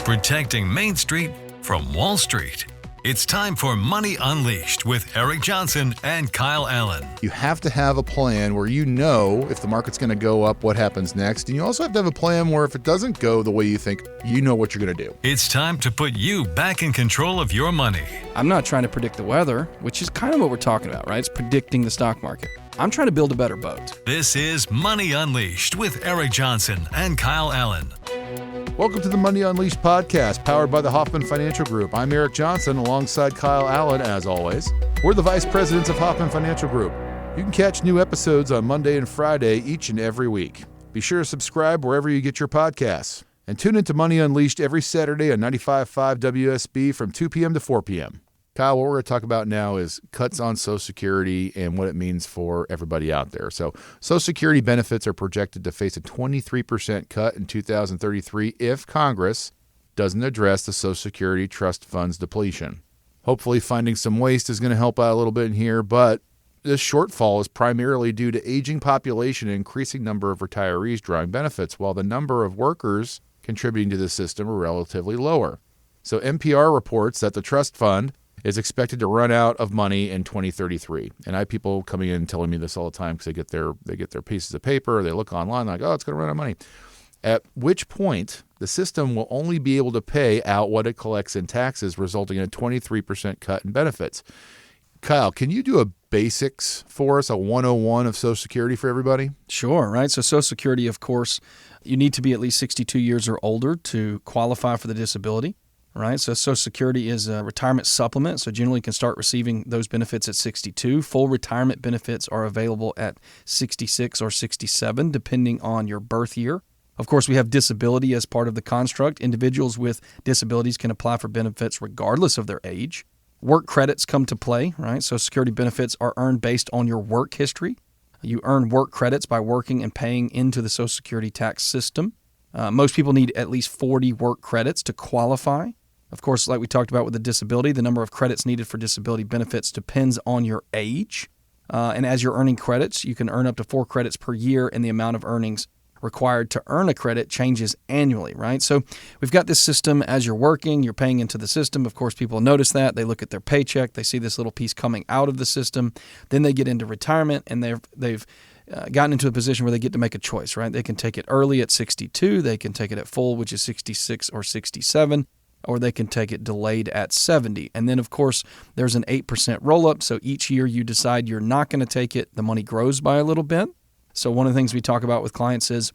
protecting Main Street from Wall Street. It's time for Money Unleashed with Eric Johnson and Kyle Allyn. You have to have a plan where you know if the market's going to go up, what happens next. And you also have to have a plan where if it doesn't go the way you think, you know what you're going to do. It's time to put you back in control of your money. I'm not trying to predict the weather, which is kind of what we're talking about, right? It's predicting the stock market. I'm trying to build a better boat. This is Money Unleashed with Eric Johnson and Kyle Allyn. Welcome to the Money Unleashed podcast, powered by the Hoffman Financial Group. I'm Eric Johnson, alongside Kyle Allyn, as always. We're the vice presidents of Hoffman Financial Group. You can catch new episodes on Monday and Friday each and every week. Be sure to subscribe wherever you get your podcasts. And tune into Money Unleashed every Saturday on 95.5 WSB from 2 p.m. to 4 p.m. Kyle, what we're going to talk about now is cuts on Social Security and what it means for everybody out there. So Social Security benefits are projected to face a 23% cut in 2033 if Congress doesn't address the Social Security trust funds depletion. Hopefully finding some waste is going to help out a little bit in here, but this shortfall is primarily due to aging population and increasing number of retirees drawing benefits, while the number of workers contributing to the system are relatively lower. So NPR reports that the trust fund is expected to run out of money in 2033. And I have people coming in and telling me this all the time because they get their pieces of paper, they look online like, oh, it's going to run out of money. At which point, the system will only be able to pay out what it collects in taxes, resulting in a 23% cut in benefits. Kyle, can you do a basics for us, a 101 of Social Security for everybody? Sure, right? So Social Security, of course, you need to be at least 62 years or older to qualify for the disability. Right, so Social Security is a retirement supplement, so generally you can start receiving those benefits at 62. Full retirement benefits are available at 66 or 67, depending on your birth year. Of course, we have disability as part of the construct. Individuals with disabilities can apply for benefits regardless of their age. Work credits come to play, right? Social Security benefits are earned based on your work history. You earn work credits by working and paying into the Social Security tax system. Most people need at least 40 work credits to qualify. Of course, like we talked about with the disability, the number of credits needed for disability benefits depends on your age. And as you're earning credits, you can earn up to 4 credits per year, and the amount of earnings required to earn a credit changes annually, right? So we've got this system. As you're working, you're paying into the system. Of course, people notice that. They look at their paycheck. They see this little piece coming out of the system. Then they get into retirement, and they've gotten into a position where they get to make a choice, right? They can take it early at 62. They can take it at full, which is 66 or 67. Or they can take it delayed at 70. And then, of course, there's an 8% roll-up. So each year you decide you're not going to take it, the money grows by a little bit. So one of the things we talk about with clients is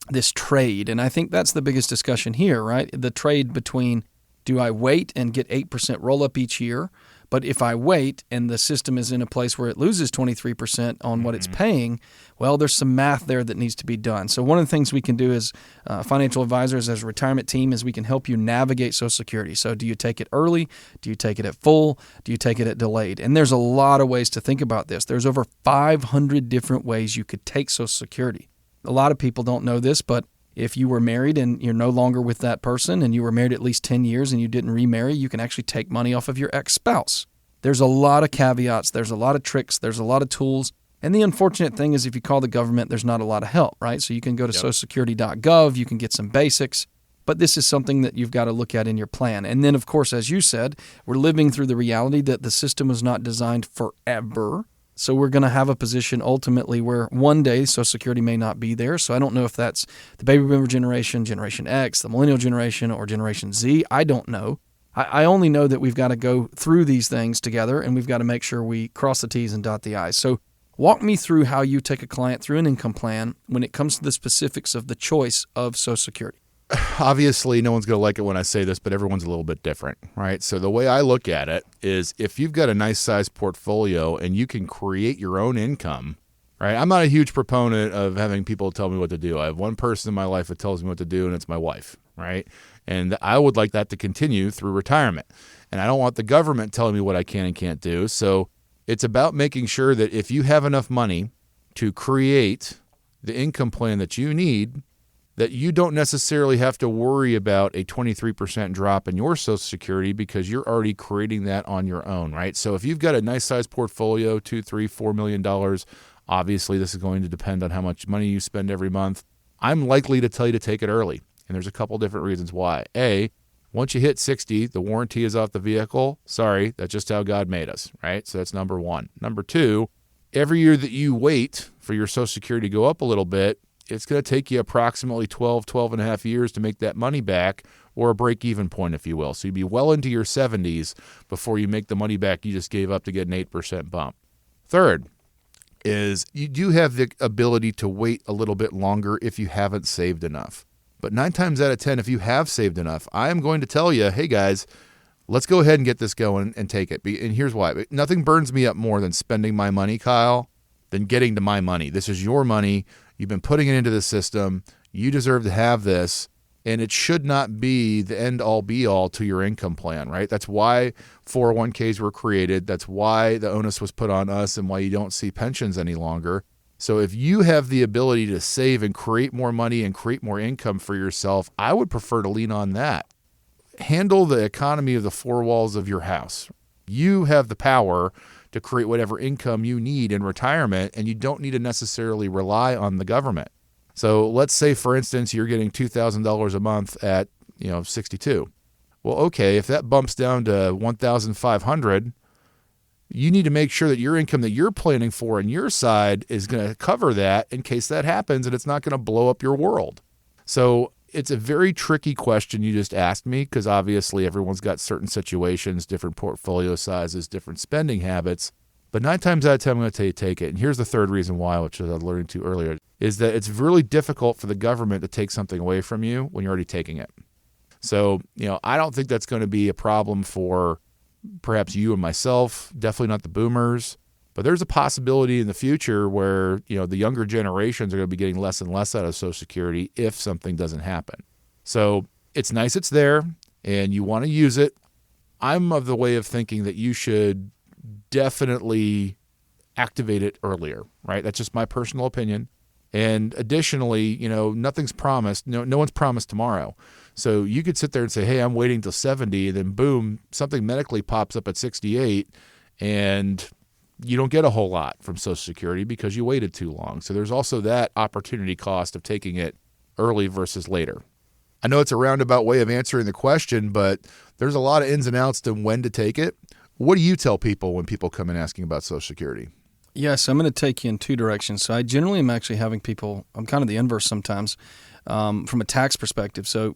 this trade. And I think that's the biggest discussion here, right? The trade between, do I wait and get 8% roll-up each year? But if I wait and the system is in a place where it loses 23% on what it's paying, well, there's some math there that needs to be done. So one of the things we can do as financial advisors, as a retirement team, is we can help you navigate Social Security. So do you take it early? Do you take it at full? Do you take it at delayed? And there's a lot of ways to think about this. There's over 500 different ways you could take Social Security. A lot of people don't know this, but if you were married and you're no longer with that person and you were married at least 10 years and you didn't remarry, you can actually take money off of your ex-spouse. There's a lot of caveats. There's a lot of tricks. There's a lot of tools. And the unfortunate thing is if you call the government, there's not a lot of help, right? So you can go to socialsecurity.gov. You can get some basics. But this is something that you've got to look at in your plan. And then, of course, as you said, we're living through the reality that the system was not designed forever. So we're going to have a position ultimately where one day Social Security may not be there. So I don't know if that's the baby boomer generation, Generation X, the millennial generation, or Generation Z. I don't know. I only know that we've got to go through these things together, and we've got to make sure we cross the T's and dot the I's. So walk me through how you take a client through an income plan when it comes to the specifics of the choice of Social Security. Obviously, no one's going to like it when I say this, but everyone's a little bit different, right? So the way I look at it is if you've got a nice sized portfolio and you can create your own income, right? I'm not a huge proponent of having people tell me what to do. I have one person in my life that tells me what to do, and it's my wife, right? And I would like that to continue through retirement. And I don't want the government telling me what I can and can't do. So it's about making sure that if you have enough money to create the income plan that you need, that you don't necessarily have to worry about a 23% drop in your Social Security because you're already creating that on your own, right? So if you've got a nice sized portfolio, $2, $3, $4 million, obviously this is going to depend on how much money you spend every month. I'm likely to tell you to take it early. And there's a couple different reasons why. A, Once you hit 60, the warranty is off the vehicle. Sorry, that's just how God made us, right? So that's number one. Number two, every year that you wait for your Social Security to go up a little bit, it's going to take you approximately 12 and a half years to make that money back, or a break-even point, if you will. So you'd be well into your 70s before you make the money back you just gave up to get an 8% bump. Third is you do have the ability to wait a little bit longer if you haven't saved enough. But 9 times out of 10, if you have saved enough, I am going to tell you, hey guys, let's go ahead and get this going and take it. And here's why. Nothing burns me up more than spending my money, Kyle, than getting to my money. This is your money. You've been putting it into the system. You deserve to have this. And it should not be the end-all, be-all to your income plan, right? That's why 401ks were created. That's why the onus was put on us and why you don't see pensions any longer. So if you have the ability to save and create more money and create more income for yourself, I would prefer to lean on that. Handle the economy of the four walls of your house. You have the power to create whatever income you need in retirement, and you don't need to necessarily rely on the government. So let's say, for instance, you're getting $2,000 a month at 62. Well, okay, if that bumps down to $1,500, you need to make sure that your income that you're planning for on your side is going to cover that in case that happens, and it's not going to blow up your world. So it's a very tricky question you just asked me, because obviously everyone's got certain situations, different portfolio sizes, different spending habits. But 9 times out of 10, I'm going to tell you take it. And here's the third reason why, which I was alluding to earlier, is that it's really difficult for the government to take something away from you when you're already taking it. So, I don't think that's going to be a problem for perhaps you and myself, definitely not the boomers. But there's a possibility in the future where, the younger generations are going to be getting less and less out of Social Security if something doesn't happen. So it's nice it's there and you want to use it. I'm of the way of thinking that you should definitely activate it earlier, right? That's just my personal opinion. And additionally, nothing's promised. No one's promised tomorrow. So you could sit there and say, hey, I'm waiting till 70, and then boom, something medically pops up at 68, and you don't get a whole lot from Social Security because you waited too long. So there's also that opportunity cost of taking it early versus later. I know it's a roundabout way of answering the question, but there's a lot of ins and outs to when to take it. What do you tell people when people come in asking about Social Security? Yes, I'm going to take you in two directions. So I generally am actually having people, I'm kind of the inverse sometimes, from a tax perspective. So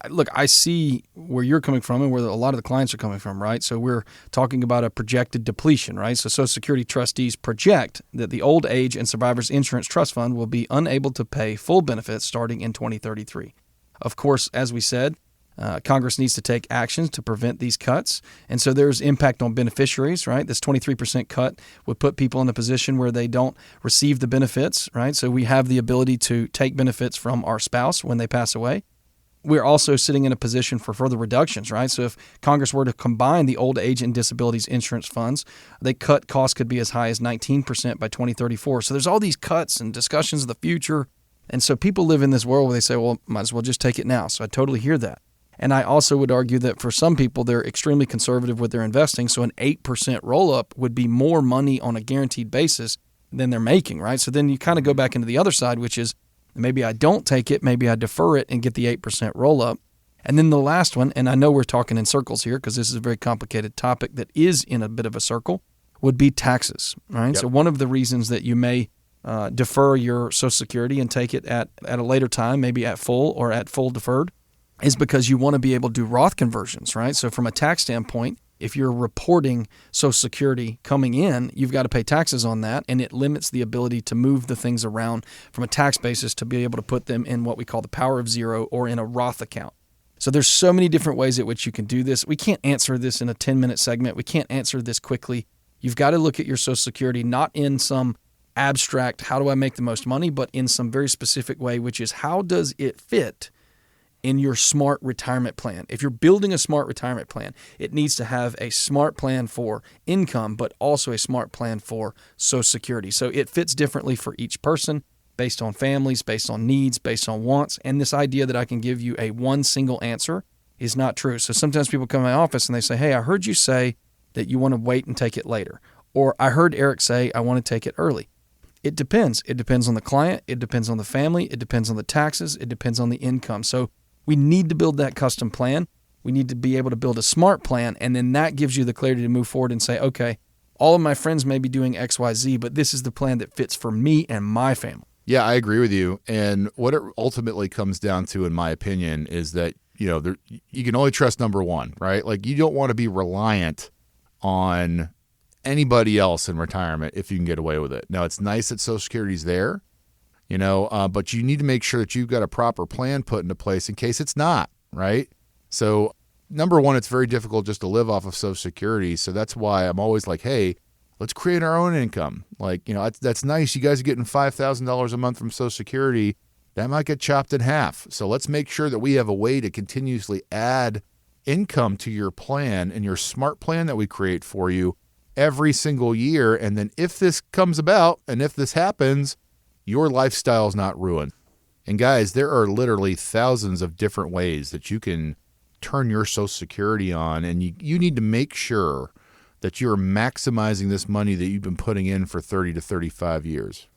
look, I see where you're coming from and where a lot of the clients are coming from, right? So we're talking about a projected depletion, right? So Social Security trustees project that the Old Age and Survivors Insurance Trust Fund will be unable to pay full benefits starting in 2033. Of course, as we said, Congress needs to take actions to prevent these cuts. And so there's impact on beneficiaries, right? This 23% cut would put people in a position where they don't receive the benefits, right? So we have the ability to take benefits from our spouse when they pass away. We're also sitting in a position for further reductions, right? So if Congress were to combine the old age and disabilities insurance funds, they cut costs could be as high as 19% by 2034. So there's all these cuts and discussions of the future. And so people live in this world where they say, well, might as well just take it now. So I totally hear that. And I also would argue that for some people, they're extremely conservative with their investing. So an 8% roll-up would be more money on a guaranteed basis than they're making, right? So then you kind of go back into the other side, which is maybe I don't take it, maybe I defer it and get the 8% roll-up. And then the last one, and I know we're talking in circles here because this is a very complicated topic that is in a bit of a circle, would be taxes, right? Yep. So one of the reasons that you may defer your Social Security and take it at a later time, maybe at full or at full deferred, is because you want to be able to do Roth conversions, right? So from a tax standpoint, if you're reporting Social Security coming in, you've got to pay taxes on that, and it limits the ability to move the things around from a tax basis to be able to put them in what we call the power of zero or in a Roth account. So there's so many different ways at which you can do this. We can't answer this in a 10-minute segment. We can't answer this quickly. You've got to look at your Social Security not in some abstract, how do I make the most money, but in some very specific way, which is how does it fit in your smart retirement plan. If you're building a smart retirement plan, it needs to have a smart plan for income, but also a smart plan for Social Security. So it fits differently for each person based on families, based on needs, based on wants. And this idea that I can give you a one single answer is not true. So sometimes people come to my office and they say, hey, I heard you say that you want to wait and take it later. Or I heard Eric say, I want to take it early. It depends. It depends on the client. It depends on the family. It depends on the taxes. It depends on the income. So we need to build that custom plan. We need to be able to build a smart plan, and then that gives you the clarity to move forward and say, okay, all of my friends may be doing X, Y, Z, but this is the plan that fits for me and my family. Yeah, I agree with you. And what it ultimately comes down to, in my opinion, is that, you can only trust number one, right? Like, you don't want to be reliant on anybody else in retirement if you can get away with it. Now, it's nice that Social Security's there, but you need to make sure that you've got a proper plan put into place in case it's not, right? So, number one, it's very difficult just to live off of Social Security. So that's why I'm always like, hey, let's create our own income. Like, that's nice. You guys are getting $5,000 a month from Social Security. That might get chopped in half. So let's make sure that we have a way to continuously add income to your plan and your smart plan that we create for you every single year. And then if this comes about and if this happens, your lifestyle is not ruined. And guys, there are literally thousands of different ways that you can turn your Social Security on, and you need to make sure that you're maximizing this money that you've been putting in for 30 to 35 years.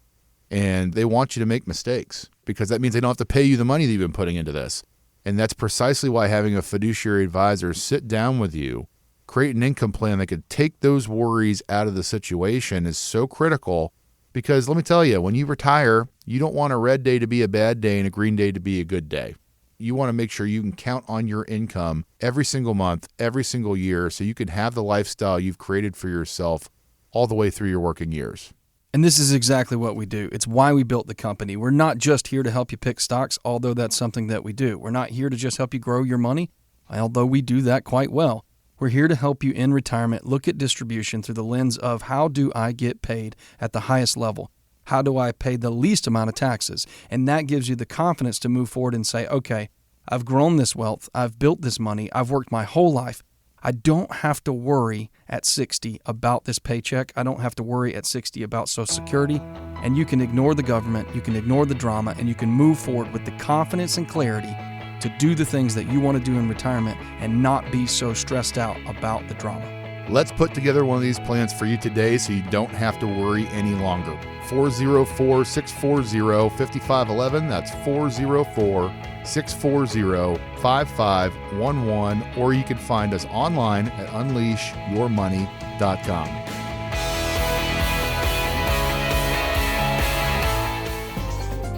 And they want you to make mistakes because that means they don't have to pay you the money that you've been putting into this. And that's precisely why having a fiduciary advisor sit down with you, create an income plan that could take those worries out of the situation is so critical. Because let me tell you, when you retire, you don't want a red day to be a bad day and a green day to be a good day. You want to make sure you can count on your income every single month, every single year, so you can have the lifestyle you've created for yourself all the way through your working years. And this is exactly what we do. It's why we built the company. We're not just here to help you pick stocks, although that's something that we do. We're not here to just help you grow your money, although we do that quite well. We're here to help you in retirement look at distribution through the lens of how do I get paid at the highest level? How do I pay the least amount of taxes? And that gives you the confidence to move forward and say, okay, I've grown this wealth. I've built this money. I've worked my whole life. I don't have to worry at 60 about this paycheck. I don't have to worry at 60 about Social Security. And you can ignore the government, you can ignore the drama, and you can move forward with the confidence and clarity to do the things that you want to do in retirement and not be so stressed out about the drama. Let's put together one of these plans for you today so you don't have to worry any longer. 404-640-5511. That's 404-640-5511. Or you can find us online at unleashyourmoney.com.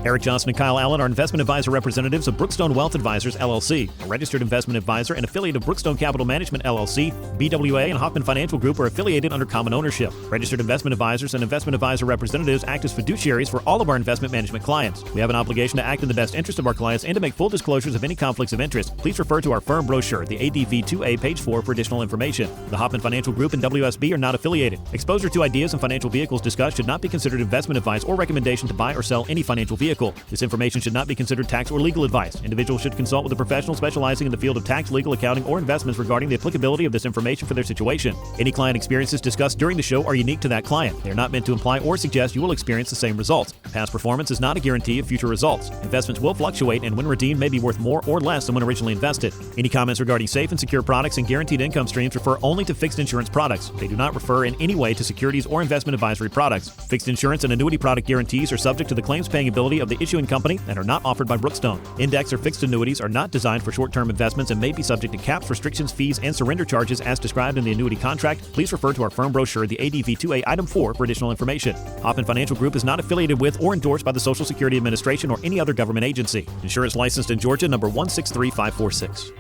Eric Johnson and Kyle Allyn are investment advisor representatives of Brookstone Wealth Advisors, LLC, a registered investment advisor and affiliate of Brookstone Capital Management, LLC. BWA and Hoffman Financial Group are affiliated under common ownership. Registered investment advisors and investment advisor representatives act as fiduciaries for all of our investment management clients. We have an obligation to act in the best interest of our clients and to make full disclosures of any conflicts of interest. Please refer to our firm brochure, the ADV2A, page 4, for additional information. The Hoffman Financial Group and WSB are not affiliated. Exposure to ideas and financial vehicles discussed should not be considered investment advice or recommendation to buy or sell any financial vehicle. This information should not be considered tax or legal advice. Individuals should consult with a professional specializing in the field of tax, legal, accounting, or investments regarding the applicability of this information for their situation. Any client experiences discussed during the show are unique to that client. They are not meant to imply or suggest you will experience the same results. Past performance is not a guarantee of future results. Investments will fluctuate and when redeemed may be worth more or less than when originally invested. Any comments regarding safe and secure products and guaranteed income streams refer only to fixed insurance products. They do not refer in any way to securities or investment advisory products. Fixed insurance and annuity product guarantees are subject to the claims paying ability of the issuing company and are not offered by Brookstone. Index or fixed annuities are not designed for short-term investments and may be subject to caps, restrictions, fees, and surrender charges as described in the annuity contract. Please refer to our firm brochure, the ADV2A Item 4, for additional information. Hoffman Financial Group is not affiliated with or endorsed by the Social Security Administration or any other government agency. Insurance licensed in Georgia, number 163546.